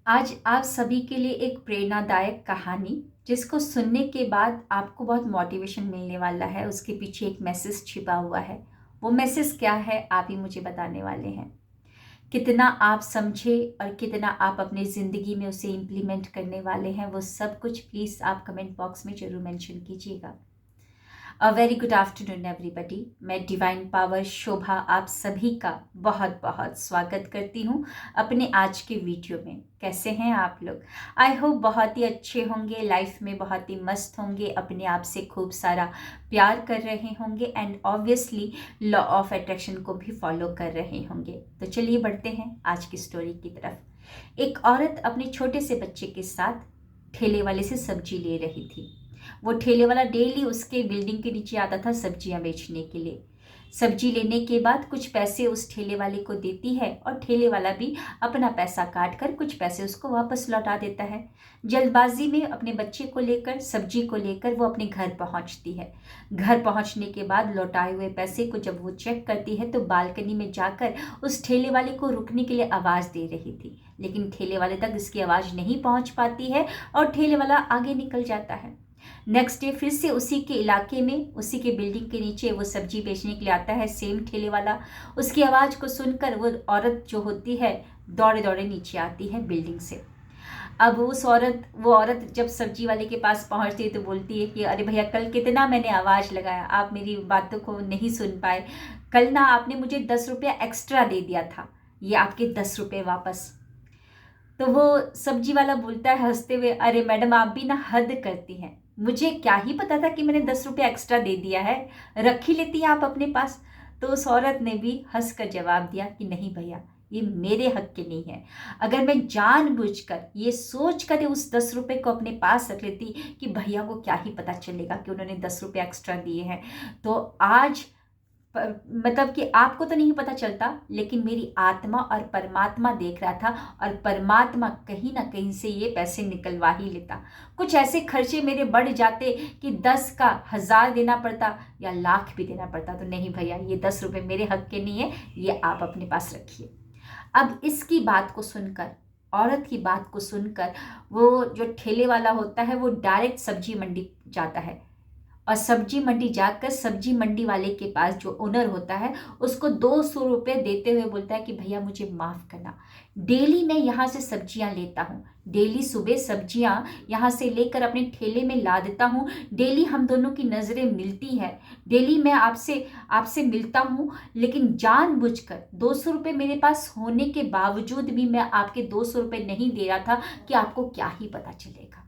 आज आप सभी के लिए एक प्रेरणादायक कहानी जिसको सुनने के बाद आपको बहुत मोटिवेशन मिलने वाला है। उसके पीछे एक मैसेज छिपा हुआ है। वो मैसेज क्या है आप ही मुझे बताने वाले हैं। कितना आप समझे और कितना आप अपनी ज़िंदगी में उसे इम्प्लीमेंट करने वाले हैं, वो सब कुछ प्लीज़ आप कमेंट बॉक्स में ज़रूर मेंशन कीजिएगा। A very good afternoon everybody. मैं डिवाइन पावर शोभा आप सभी का बहुत बहुत स्वागत करती हूँ अपने आज के वीडियो में। कैसे हैं आप लोग? आई होप बहुत ही अच्छे होंगे, लाइफ में बहुत ही मस्त होंगे, अपने आप से खूब सारा प्यार कर रहे होंगे and obviously law of attraction को भी फॉलो कर रहे होंगे। तो चलिए बढ़ते हैं आज की स्टोरी की तरफ। एक औरत अपने छोटे से बच्चे के साथ ठेले वाले से सब्जी ले रही थी। वो ठेले वाला डेली उसके बिल्डिंग के नीचे आता था सब्जियां बेचने के लिए। सब्जी लेने के बाद कुछ पैसे उस ठेले वाले को देती है और ठेले वाला भी अपना पैसा काट कर कुछ पैसे उसको वापस लौटा देता है। जल्दबाजी में अपने बच्चे को लेकर, सब्जी को लेकर वो अपने घर पहुंचती है। घर पहुंचने के बाद लौटाए हुए पैसे को जब वो चेक करती है तो बालकनी में जाकर उस ठेले वाले को रुकने के लिए आवाज़ दे रही थी, लेकिन ठेले वाले तक इसकी आवाज़ नहीं पहुंच पाती है और ठेले वाला आगे निकल जाता है। नेक्स्ट डे फिर से उसी के इलाके में, उसी के बिल्डिंग के नीचे वो सब्जी बेचने के लिए आता है सेम ठेले वाला। उसकी आवाज़ को सुनकर वो औरत जो होती है दौड़े दौड़े नीचे आती है बिल्डिंग से। अब वो औरत जब सब्जी वाले के पास पहुंचती है तो बोलती है कि अरे भैया, कल कितना मैंने आवाज़ लगाया, आप मेरी बातों को नहीं सुन पाए। कल ना आपने मुझे 10 रुपया एक्स्ट्रा दे दिया था, ये आपके 10 रुपये वापस। तो वो सब्जी वाला बोलता है हंसते हुए, अरे मैडम, आप भी ना हद करती हैं। मुझे क्या ही पता था कि मैंने 10 रुपये एक्स्ट्रा दे दिया है, रख ही लेती हैं आप अपने पास। तो उस औरत ने भी हंसकर जवाब दिया कि नहीं भैया, ये मेरे हक के नहीं है। अगर मैं जानबूझकर ये सोच कर उस 10 रुपये को अपने पास रख लेती कि भैया को क्या ही पता चलेगा कि उन्होंने 10 रुपये एक्स्ट्रा दिए हैं, तो आज मतलब कि आपको तो नहीं पता चलता, लेकिन मेरी आत्मा और परमात्मा देख रहा था और परमात्मा कहीं ना कहीं से ये पैसे निकलवा ही लेता। कुछ ऐसे खर्चे मेरे बढ़ जाते कि 10 का 1000 देना पड़ता या लाख भी देना पड़ता। तो नहीं भैया, ये 10 रुपये मेरे हक के नहीं है, ये आप अपने पास रखिए। अब इसकी बात को सुनकर, औरत की बात को सुनकर, वो जो ठेले वाला होता है वो डायरेक्ट सब्जी मंडी जाता है और सब्जी मंडी जाकर सब्जी मंडी वाले के पास जो ओनर होता है उसको 200 रुपये देते हुए बोलता है कि भैया मुझे माफ़ करना, डेली मैं यहाँ से सब्जियाँ लेता हूँ, डेली सुबह सब्जियाँ यहाँ से लेकर अपने ठेले में ला देता हूँ, डेली हम दोनों की नज़रें मिलती हैं, डेली मैं आपसे आपसे मिलता हूँ, लेकिन जानबूझकर 200 रुपये मेरे पास होने के बावजूद भी मैं आपके 200 रुपये नहीं दे रहा था कि आपको क्या ही पता चलेगा।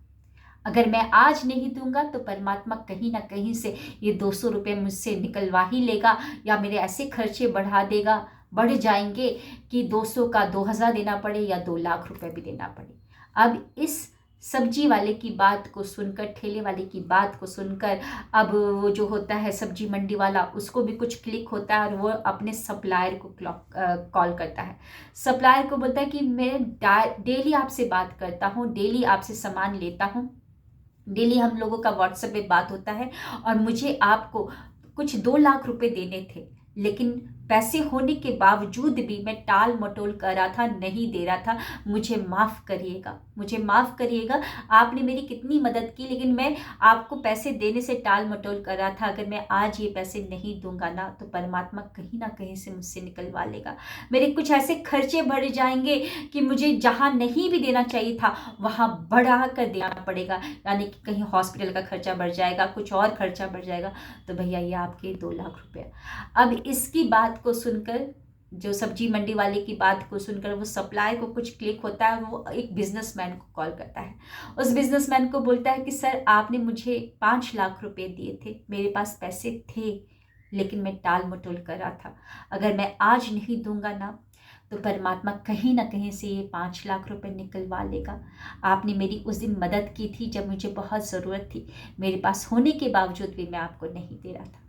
अगर मैं आज नहीं दूंगा तो परमात्मा कहीं ना कहीं से ये 200 रुपये मुझसे निकलवा ही लेगा या मेरे ऐसे खर्चे बढ़ जाएंगे कि 200 का 2000 देना पड़े या 2 लाख रुपए भी देना पड़े। अब इस सब्जी वाले की बात को सुनकर, ठेले वाले की बात को सुनकर, अब वो जो होता है सब्जी मंडी वाला, उसको भी कुछ क्लिक होता है और वो अपने सप्लायर को कॉल करता है। सप्लायर को बोलता है कि मैं डेली आपसे बात करता हूँ, डेली आपसे सामान लेता हूँ, डेली हम लोगों का व्हाट्सएप पे बात होता है और मुझे आपको कुछ 2 लाख रुपए देने थे, लेकिन पैसे होने के बावजूद भी मैं टाल मटोल कर रहा था, नहीं दे रहा था। मुझे माफ़ करिएगा, मुझे माफ़ करिएगा। आपने मेरी कितनी मदद की, लेकिन मैं आपको पैसे देने से टाल मटोल कर रहा था। अगर मैं आज ये पैसे नहीं दूंगा ना तो परमात्मा कहीं ना कहीं से मुझसे निकलवा लेगा। मेरे कुछ ऐसे खर्चे बढ़ जाएंगे कि मुझे जहाँ नहीं भी देना चाहिए था वहाँ बढ़ा कर देना पड़ेगा, यानी कि कहीं हॉस्पिटल का खर्चा बढ़ जाएगा, कुछ और खर्चा बढ़ जाएगा। तो भैया ये आपके 2 लाख रुपये। अब इसकी बात को सुनकर, जो सब्जी मंडी वाले की बात को सुनकर, वो सप्लाई को कुछ क्लिक होता है, वो एक बिजनेसमैन को कॉल करता है। उस बिजनेसमैन को बोलता है कि सर, आपने मुझे 5 लाख रुपए दिए थे, मेरे पास पैसे थे, लेकिन मैं टाल मटोल कर रहा था। अगर मैं आज नहीं दूंगा ना तो परमात्मा कहीं ना कहीं से ये 5 लाख रुपए निकलवा लेगा। आपने मेरी उस दिन मदद की थी जब मुझे बहुत ज़रूरत थी, मेरे पास होने के बावजूद भी मैं आपको नहीं दे रहा था।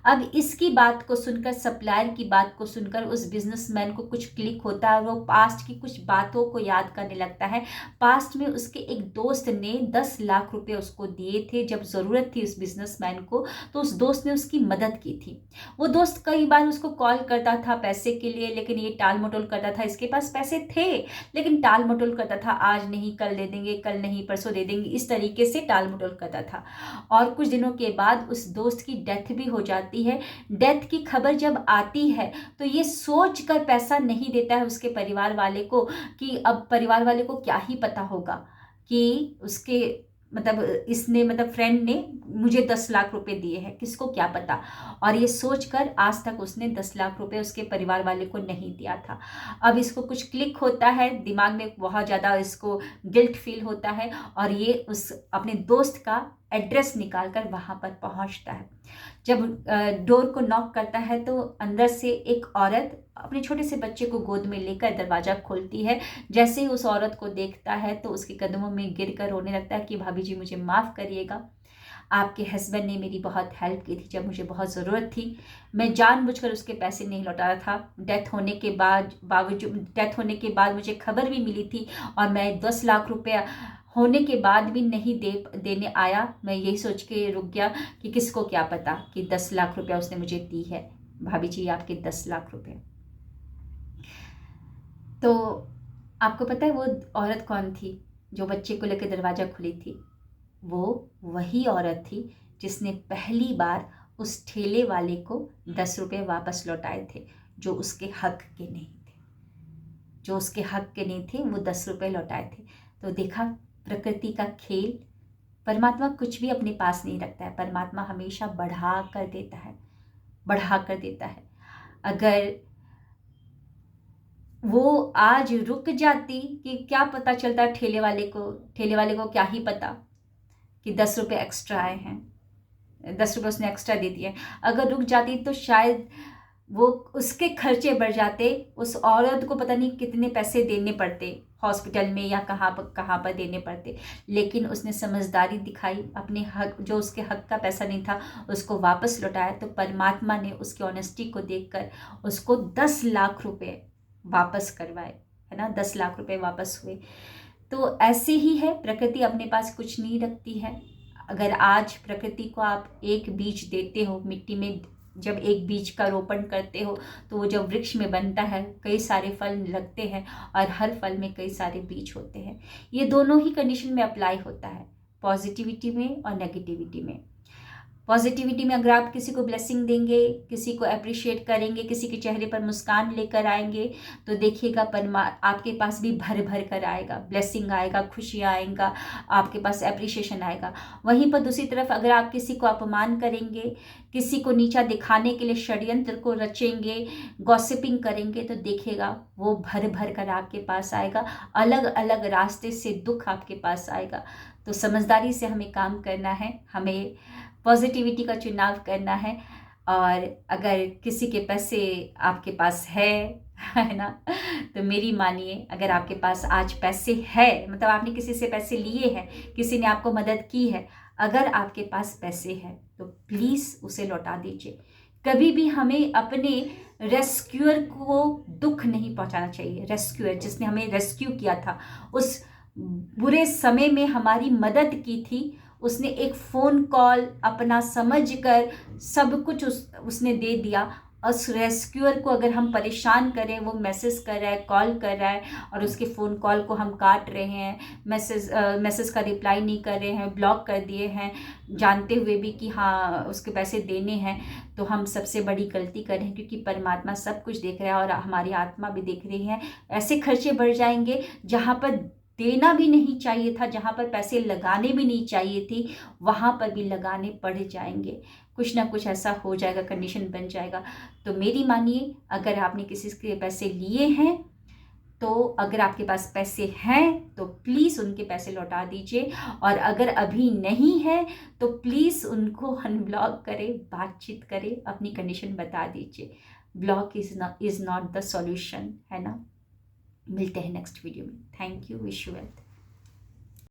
अब इसकी बात को सुनकर, सप्लायर की बात को सुनकर उस बिजनेसमैन को कुछ क्लिक होता है और वो पास्ट की कुछ बातों को याद करने लगता है। पास्ट में उसके एक दोस्त ने 10 लाख रुपए उसको दिए थे जब ज़रूरत थी उस बिजनेसमैन को, तो उस दोस्त ने उसकी मदद की थी। वो दोस्त कई बार उसको कॉल करता था पैसे के लिए, लेकिन ये टाल मटोल करता था। इसके पास पैसे थे लेकिन टाल मटोल करता था, आज नहीं कल दे देंगे, कल नहीं परसों दे देंगे, इस तरीके से टाल मटोल करता था। और कुछ दिनों के बाद उस दोस्त की डेथ भी हो जाती है। डेथ की खबर जब आती है तो ये सोच कर पैसा नहीं देता है उसके परिवार वाले को कि अब परिवार वाले को क्या ही पता होगा कि उसके इसने फ्रेंड ने मुझे 10 लाख रुपए दिए हैं, किसको क्या पता। और ये सोचकर आज तक उसने 10 लाख रुपए उसके परिवार वाले को नहीं दिया था। अब इसको कुछ क्लिक होता है दिमाग में, बहुत ज़्यादा इसको गिल्ट फील होता है और ये उस अपने दोस्त का एड्रेस निकाल कर वहाँ पर पहुँचता है। जब डोर को नॉक करता है तो अंदर से एक औरत अपने छोटे से बच्चे को गोद में लेकर दरवाज़ा खोलती है। जैसे ही उस औरत को देखता है तो उसके कदमों में गिरकर रोने लगता है कि भाभी जी मुझे माफ़ करिएगा, आपके हस्बैंड ने मेरी बहुत हेल्प की थी जब मुझे बहुत ज़रूरत थी। मैं जानबूझकर उसके पैसे नहीं लौटा रहा था। डेथ होने के बाद मुझे खबर भी मिली थी और मैं 10 लाख रुपया होने के बाद भी नहीं देने आया। मैं यही सोच के रुक गया कि किसको क्या पता कि 10 लाख रुपया उसने मुझे दी है। भाभी जी आपके 10 लाख रुपए। तो आपको पता है वो औरत कौन थी जो बच्चे को लेकर दरवाज़ा खुली थी? वो वही औरत थी जिसने पहली बार उस ठेले वाले को 10 रुपये वापस लौटाए थे, जो उसके हक के नहीं थे। जो उसके हक के नहीं थे वो 10 रुपये लौटाए थे। तो देखा प्रकृति का खेल। परमात्मा कुछ भी अपने पास नहीं रखता है, परमात्मा हमेशा बढ़ा कर देता है, बढ़ा कर देता है। अगर वो आज रुक जाती कि क्या पता चलता ठेले वाले को क्या ही पता कि 10 रुपये एक्स्ट्रा आए हैं, 10 रुपये उसने एक्स्ट्रा दे दिए। अगर रुक जाती तो शायद वो उसके खर्चे बढ़ जाते, उस औरत को पता नहीं कितने पैसे देने पड़ते हॉस्पिटल में या कहाँ पर देने पड़ते। लेकिन उसने समझदारी दिखाई, अपने हक, जो उसके हक का पैसा नहीं था उसको वापस लौटाया। तो परमात्मा ने उसकी ऑनेस्टी को देखकर उसको 10 लाख रुपए वापस करवाए, है ना, 10 लाख रुपए वापस हुए। तो ऐसे ही है, प्रकृति अपने पास कुछ नहीं रखती है। अगर आज प्रकृति को आप एक बीज देते हो मिट्टी में, जब एक बीज का रोपण करते हो तो वो जब वृक्ष में बनता है कई सारे फल लगते हैं और हर फल में कई सारे बीज होते हैं। ये दोनों ही कंडीशन में अप्लाई होता है, पॉजिटिविटी में और नेगेटिविटी में। पॉजिटिविटी में अगर आप किसी को ब्लेसिंग देंगे, किसी को अप्रिशिएट करेंगे, किसी के चेहरे पर मुस्कान लेकर आएंगे तो देखिएगा आपके पास भी भर भर कर आएगा, ब्लेसिंग आएगा, खुशियाँ आएगा, आपके पास अप्रिशिएशन आएगा। वहीं पर दूसरी तरफ अगर आप किसी को अपमान करेंगे, किसी को नीचा दिखाने के लिए षड्यंत्र को रचेंगे, गॉसिपिंग करेंगे तो देखिएगा वो भर भर कर आपके पास आएगा, अलग अलग रास्ते से दुख आपके पास आएगा। तो समझदारी से हमें काम करना है, हमें पॉजिटिविटी का चुनाव करना है। और अगर किसी के पैसे आपके पास है ना, तो मेरी मानिए, अगर आपके पास आज पैसे है, आपने किसी से पैसे लिए हैं, किसी ने आपको मदद की है, अगर आपके पास पैसे हैं तो प्लीज़ उसे लौटा दीजिए। कभी भी हमें अपने रेस्क्यूअर को दुख नहीं पहुंचाना चाहिए। रेस्क्यूअर जिसने हमें रेस्क्यू किया था, उस बुरे समय में हमारी मदद की थी, उसने एक फ़ोन कॉल अपना समझकर सब कुछ उसने दे दिया। उस रेस्क्यूअर को अगर हम परेशान करें, वो मैसेज कर रहा है, कॉल कर रहा है और उसके फ़ोन कॉल को हम काट रहे हैं, मैसेज का रिप्लाई नहीं कर रहे हैं, ब्लॉक कर दिए हैं, जानते हुए भी कि हाँ उसके पैसे देने हैं, तो हम सबसे बड़ी गलती कर रहे हैं। क्योंकि परमात्मा सब कुछ देख रहा है और हमारी आत्मा भी देख रही है। ऐसे खर्चे बढ़ जाएंगे जहाँ पर देना भी नहीं चाहिए था, जहाँ पर पैसे लगाने भी नहीं चाहिए थी, वहाँ पर भी लगाने पड़ जाएंगे। कुछ ना कुछ ऐसा हो जाएगा, कंडीशन बन जाएगा। तो मेरी मानिए, अगर आपने किसी के पैसे लिए हैं तो अगर आपके पास पैसे हैं तो प्लीज़ उनके पैसे लौटा दीजिए, और अगर अभी नहीं है तो प्लीज़ उनको अनब्लॉक करें, बातचीत करें, अपनी कंडीशन बता दीजिए। Block is not the solution, है ना। मिलते हैं नेक्स्ट वीडियो में। Thank you, wish you well.